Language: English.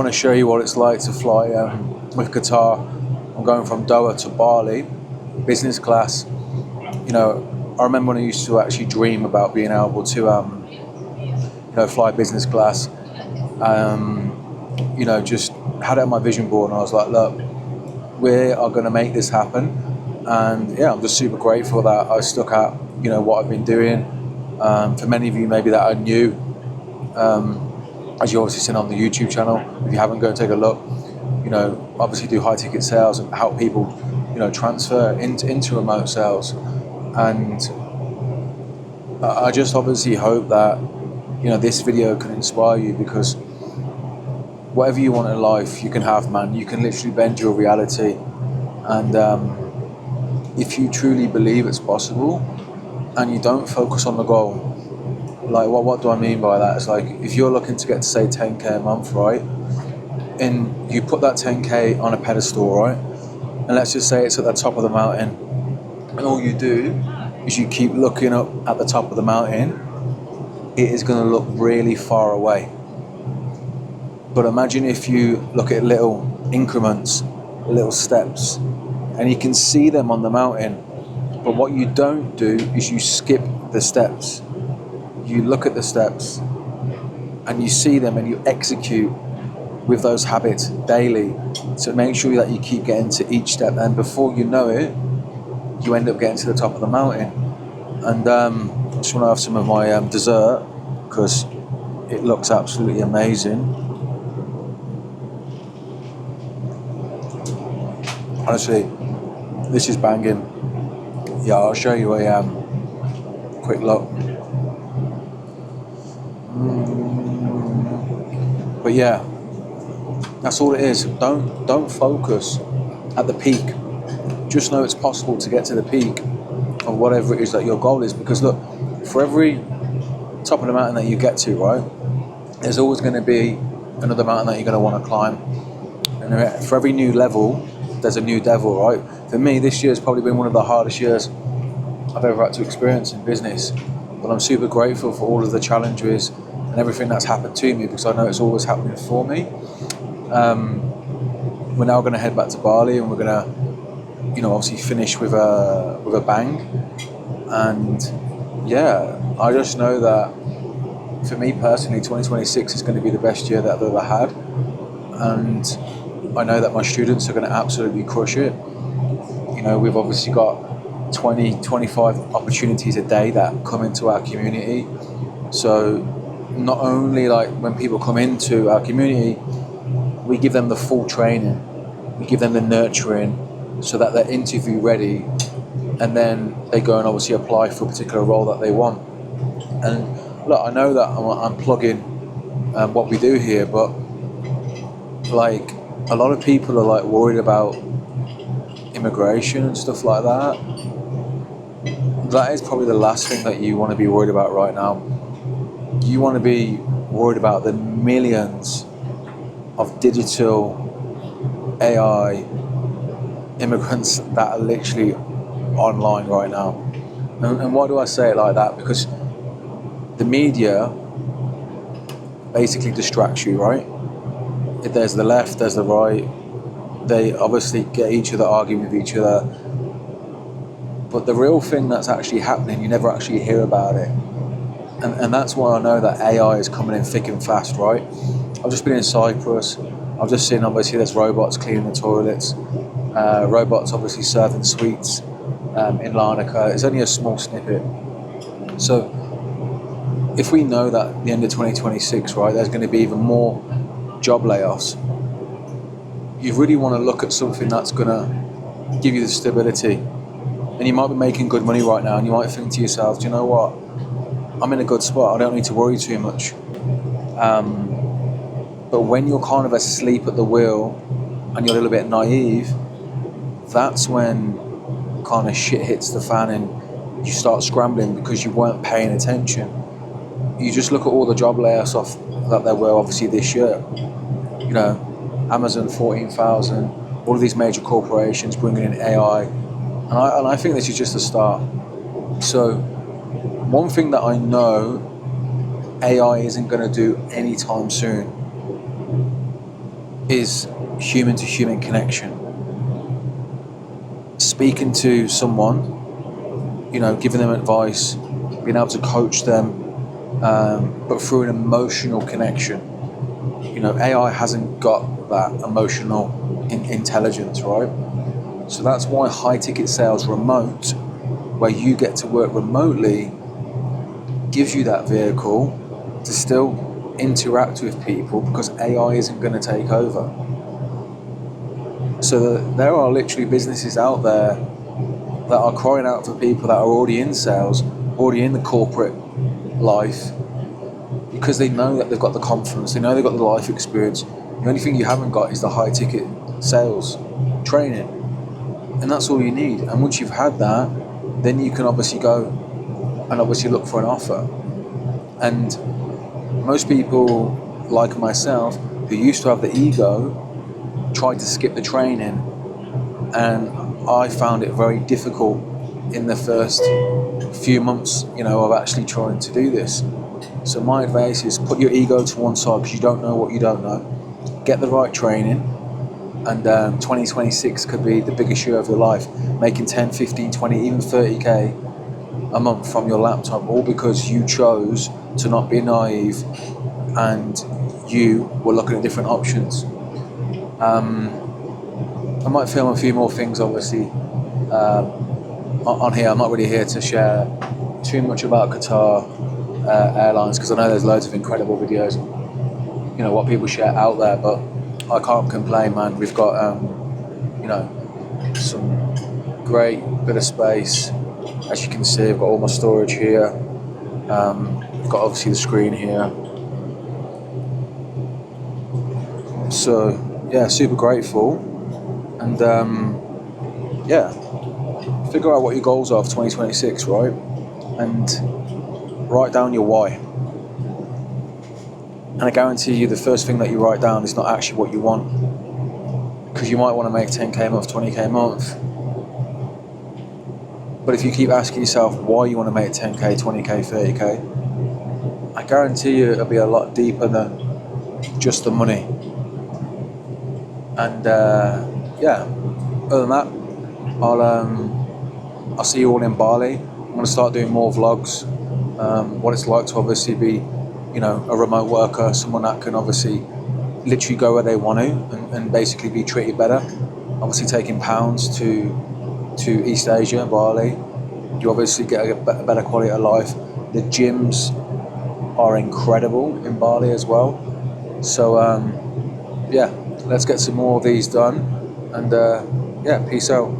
I want to show you what it's like to fly with Qatar. I'm going from Doha to Bali, business class. I remember when I used to actually dream about being able to, fly business class. Just had it on my vision board, and I was like, look, we are going to make this happen. And yeah, I'm just super grateful that I stuck at, what I've been doing. For many of you, maybe that are new, as you obviously seen on the YouTube channel. If you haven't, go and take a look. Obviously do high ticket sales and help people, transfer into remote sales. And I just obviously hope that, this video can inspire you, because whatever you want in life, you can have, man. You can literally bend your reality. And if you truly believe it's possible and you don't focus on the goal, like what do I mean by that? It's like, if you're looking to get to say 10k a month, right? And you put that 10k on a pedestal, right? And let's just say it's at the top of the mountain. And all you do is you keep looking up at the top of the mountain. It is going to look really far away. But imagine if you look at little increments, little steps, and you can see them on the mountain. But what you don't do is you skip the steps. You look at the steps and you see them and you execute with those habits daily to make sure that you keep getting to each step. And before you know it, you end up getting to the top of the mountain. And I just want to have some of my dessert, because it looks absolutely amazing. Honestly, this is banging. Yeah, I'll show you a quick look. But yeah, that's all it is. Don't focus at the peak. Just know it's possible to get to the peak of whatever it is that your goal is. Because look, for every top of the mountain that you get to, right, there's always going to be another mountain that you're going to want to climb. And for every new level, there's a new devil, right? For me, this year has probably been one of the hardest years I've ever had to experience in business. But I'm super grateful for all of the challenges and everything that's happened to me, because I know it's always happening for me. We're now going to head back to Bali, and we're going to, obviously finish with a bang. And yeah, I just know that for me personally, 2026 is going to be the best year that I've ever had. And I know that my students are going to absolutely crush it. We've obviously got 20, 25 opportunities a day that come into our community. So not only like when people come into our community, we give them the full training, we give them the nurturing so that they're interview ready, and then they go and obviously apply for a particular role that they want. And look, I know that I'm plugging what we do here, but like a lot of people are like worried about immigration and stuff like that. That is probably the last thing that you want to be worried about right now. You want to be worried about the millions of digital AI immigrants that are literally online right now. And why do I say it like that? Because the media basically distracts you, right? If there's the left, there's the right. They obviously get each other arguing with each other. But the real thing that's actually happening, you never actually hear about it. And that's why I know that AI is coming in thick and fast, right? I've just been in Cyprus. I've just seen, obviously, there's robots cleaning the toilets. Robots obviously serving sweets in Larnaca. It's only a small snippet. So if we know that at the end of 2026, right, there's going to be even more job layoffs, you really want to look at something that's going to give you the stability. And you might be making good money right now, and you might think to yourself, do you know what? I'm in a good spot. I don't need to worry too much. But when you're kind of asleep at the wheel and you're a little bit naive, that's when kind of shit hits the fan and you start scrambling because you weren't paying attention. You just look at all the job layoffs off that there were obviously this year. Amazon 14,000, all of these major corporations bringing in AI. And I think this is just the start. So one thing that I know AI isn't going to do anytime soon is human to human connection. Speaking to someone, giving them advice, being able to coach them, but through an emotional connection. AI hasn't got that emotional intelligence, right? So that's why high ticket sales remote, where you get to work remotely, gives you that vehicle to still interact with people, because AI isn't going to take over. So there are literally businesses out there that are crying out for people that are already in sales, already in the corporate life, because they know that they've got the confidence, they know they've got the life experience. The only thing you haven't got is the high ticket sales training, and that's all you need. And once you've had that, then you can obviously go and obviously look for an offer. And most people like myself, who used to have the ego, tried to skip the training, and I found it very difficult in the first few months, of actually trying to do this. So my advice is put your ego to one side, because you don't know what you don't know. Get the right training, and 2026 could be the biggest year of your life, making 10, 15, 20, even 30k a month from your laptop, all because you chose to not be naive and you were looking at different options. I might film a few more things, obviously, on here. I'm not really here to share too much about Qatar Airlines, because I know there's loads of incredible videos, what people share out there, but I can't complain, man. We've got, some great bit of space. As you can see, I've got all my storage here. I've got obviously the screen here. So, yeah, super grateful. And, figure out what your goals are for 2026, right? And write down your why. And I guarantee you the first thing that you write down is not actually what you want, because you might want to make 10k a month, 20k a month. But if you keep asking yourself why you want to make 10k, 20k, 30k, I guarantee you it'll be a lot deeper than just the money. And other than that, I'll see you all in Bali. I'm going to start doing more vlogs, what it's like to obviously be, a remote worker, someone that can obviously literally go where they want to, and basically be treated better. Obviously taking pounds to East Asia, Bali, you obviously get a better quality of life. The gyms are incredible in Bali as well. So let's get some more of these done, and peace out.